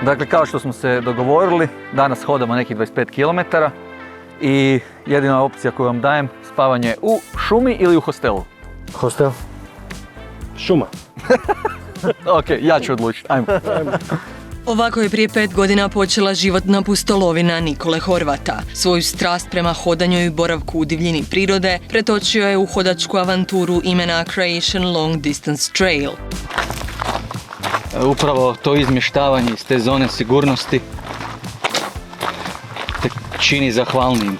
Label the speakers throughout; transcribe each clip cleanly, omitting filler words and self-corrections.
Speaker 1: Dakle, kao što smo se dogovorili, danas hodamo nekih 25 km i jedina opcija koju vam dajem, spavanje u šumi ili u hostelu.
Speaker 2: Hostel? Šuma.
Speaker 1: Ok, ja ću odlučiti, ajmo.
Speaker 3: Ovako je prije 5 godina počela životna pustolovina Nikole Horvata. Svoju strast prema hodanju i boravku u divljini prirode pretočio je u hodačku avanturu imena Croatian Long Distance Trail.
Speaker 1: Upravo to izmještavanje iz te zone sigurnosti te čini zahvalnijim.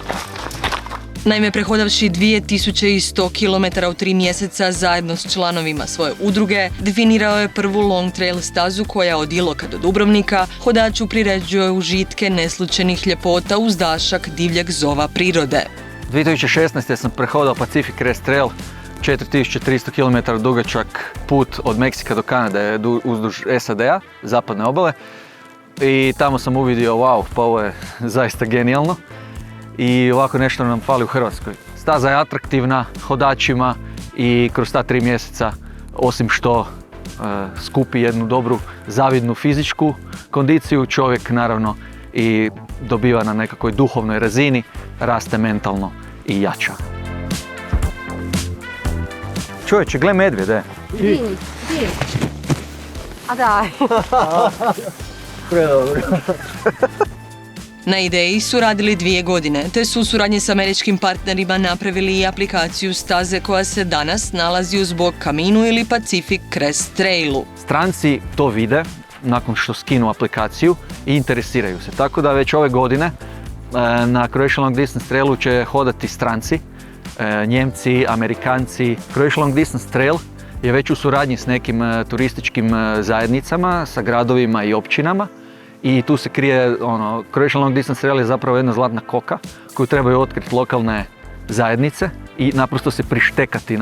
Speaker 3: Naime, prehodavši 2100 km u 3 mjeseca zajedno s članovima svoje udruge, definirao je prvu long trail stazu koja od Iloka do Dubrovnika hodaču priređuje užitke neslučajnih ljepota uz dašak divljeg zova prirode.
Speaker 1: 2016. sam prehodao Pacific Crest Trail, 4300 km dugačak put od Meksika do Kanade uzduž SAD-a, zapadne obale. I tamo sam uvidio, wow, pa ovo je zaista genijalno. I ovako nešto nam fali u Hrvatskoj. Staza je atraktivna hodačima i kroz ta 3 mjeseca, osim što skupi jednu dobru zavidnu fizičku kondiciju, čovjek naravno i dobiva na nekakvoj duhovnoj razini, raste mentalno i jača. Čovječe, gle medvjede.
Speaker 4: Di? A daj.
Speaker 2: Predobro.
Speaker 3: Na ideji su radili 2 godine, te su u suradnji s američkim partnerima napravili i aplikaciju staze koja se danas nalazi uz bok Kaminu ili Pacific Crest Trailu.
Speaker 1: Stranci to vide nakon što skinu aplikaciju i interesiraju se. Tako da već ove godine na Croatian Long Distance Trailu će hodati stranci, Njemci, Amerikanci. Croatian Long Distance Trail je već u suradnji s nekim turističkim zajednicama, sa gradovima i općinama. I tu se krije, Croatian Long Distance Trail je zapravo jedna zlatna koka koju trebaju otkriti lokalne zajednice i naprosto se prištekati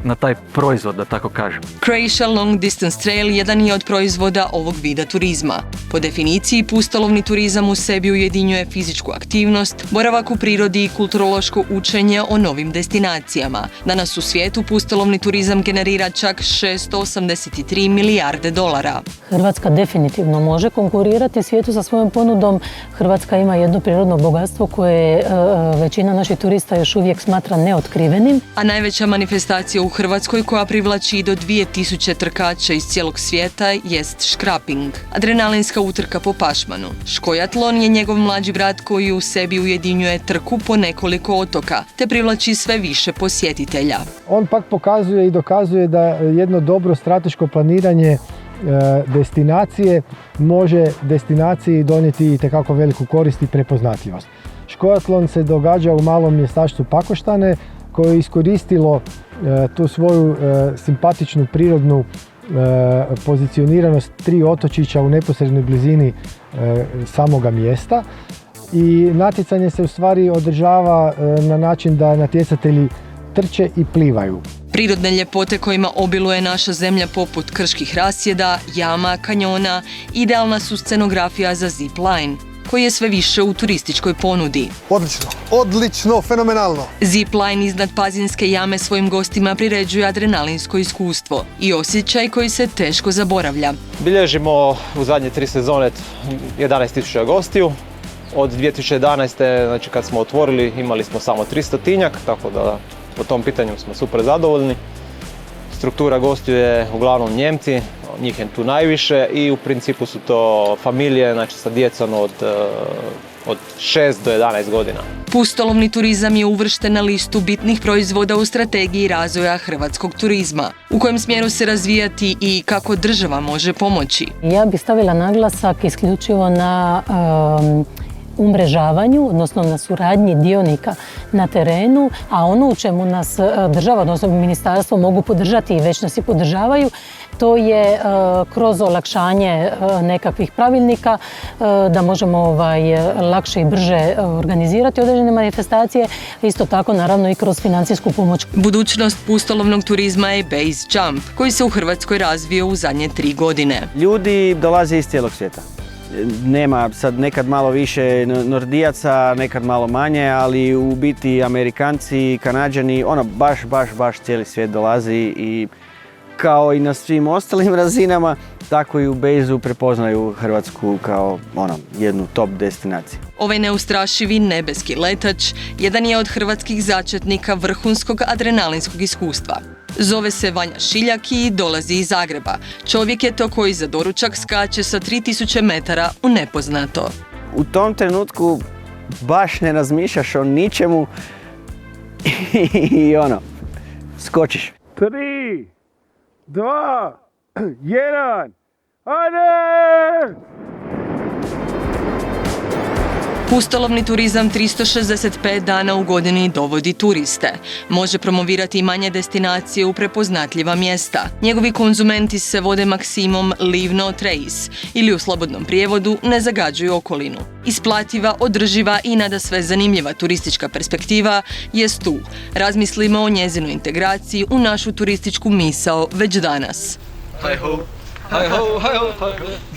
Speaker 1: na taj proizvod, da tako kažem.
Speaker 3: Croatian Long Distance Trail jedan je od proizvoda ovog vida turizma. Po definiciji, pustolovni turizam u sebi ujedinjuje fizičku aktivnost, boravak u prirodi i kulturološko učenje o novim destinacijama. Danas u svijetu pustolovni turizam generira čak 683 milijarde dolara.
Speaker 5: Hrvatska definitivno može konkurirati svijetu sa svojom ponudom. Hrvatska ima jedno prirodno bogatstvo koje većina naših turista još uvijek smatra neotkrivenim.
Speaker 3: A najveća manifestacija u Hrvatskoj koja privlači i do 2000 trkača iz cijelog svijeta jest škraping, adrenalinska utrka po pašmanu. Škojatlon je njegov mlađi brat koji u sebi ujedinjuje trku po nekoliko otoka, te privlači sve više posjetitelja.
Speaker 6: On pak pokazuje i dokazuje da jedno dobro strateško planiranje destinacije može destinaciji donijeti itekako veliku korist i prepoznatljivost. Škojatlon se događa u malom mjestaštvu Pakoštane koje je iskoristilo tu svoju simpatičnu prirodnu pozicioniranost 3 otočića u neposrednoj blizini samoga mjesta i natjecanje se u stvari održava na način da natjecatelji trče i plivaju.
Speaker 3: Prirodne ljepote kojima obiluje naša zemlja poput krških rasjeda, jama, kanjona, idealna su scenografija za zip line, koji je sve više u turističkoj ponudi.
Speaker 7: Odlično, fenomenalno.
Speaker 3: Zip line iznad Pazinske jame svojim gostima priređuje adrenalinsko iskustvo i osjećaj koji se teško zaboravlja.
Speaker 8: Bilježimo u zadnje 3 sezone 11.000 gostiju. Od 2011. znači kad smo otvorili imali smo samo 300-tinjak, tako da po tom pitanju smo super zadovoljni. Struktura gostiju je uglavnom Njemci, njih je tu najviše i u principu su to familije, znači sa djecom od 6 do 11 godina.
Speaker 3: Pustolovni turizam je uvršten na listu bitnih proizvoda u strategiji razvoja hrvatskog turizma. U kojem smjeru se razvijati i kako država može pomoći?
Speaker 5: Ja bih stavila naglasak isključivo na umrežavanju, odnosno na suradnji dionika na terenu, a ono u čemu nas država, odnosno ministarstvo mogu podržati i već nas i podržavaju, to je kroz olakšanje nekakvih pravilnika da možemo lakše i brže organizirati određene manifestacije, isto tako naravno i kroz financijsku pomoć.
Speaker 3: Budućnost pustolovnog turizma je base jump, koji se u Hrvatskoj razvio u zadnje 3 godine.
Speaker 9: Ljudi dolaze iz cijelog svijeta. Nema sad nekad malo više Nordijaca, nekad malo manje, ali u biti Amerikanci, Kanađani, baš cijeli svijet dolazi i kao i na svim ostalim razinama, tako i u Bejzu prepoznaju Hrvatsku kao jednu top destinaciju.
Speaker 3: Ovaj neustrašivi nebeski letač jedan je od hrvatskih začetnika vrhunskog adrenalinskog iskustva. Zove se Vanja Šiljak i dolazi iz Zagreba. Čovjek je to koji za doručak skače sa 3000 metara u nepoznato.
Speaker 9: U tom trenutku baš ne razmišljaš o ničemu i skočiš.
Speaker 2: 3, 2, 1, ajde!
Speaker 3: Pustolovni turizam 365 dana u godini dovodi turiste. Može promovirati i manje destinacije u prepoznatljiva mjesta. Njegovi konzumenti se vode maksimom leave no trace ili u slobodnom prijevodu ne zagađuju okolinu. Isplativa, održiva i nadasve zanimljiva turistička perspektiva jest tu. Razmislimo o njezinoj integraciji u našu turističku misao već danas.
Speaker 1: Hi ho, hi ho, hi ho, hi ho.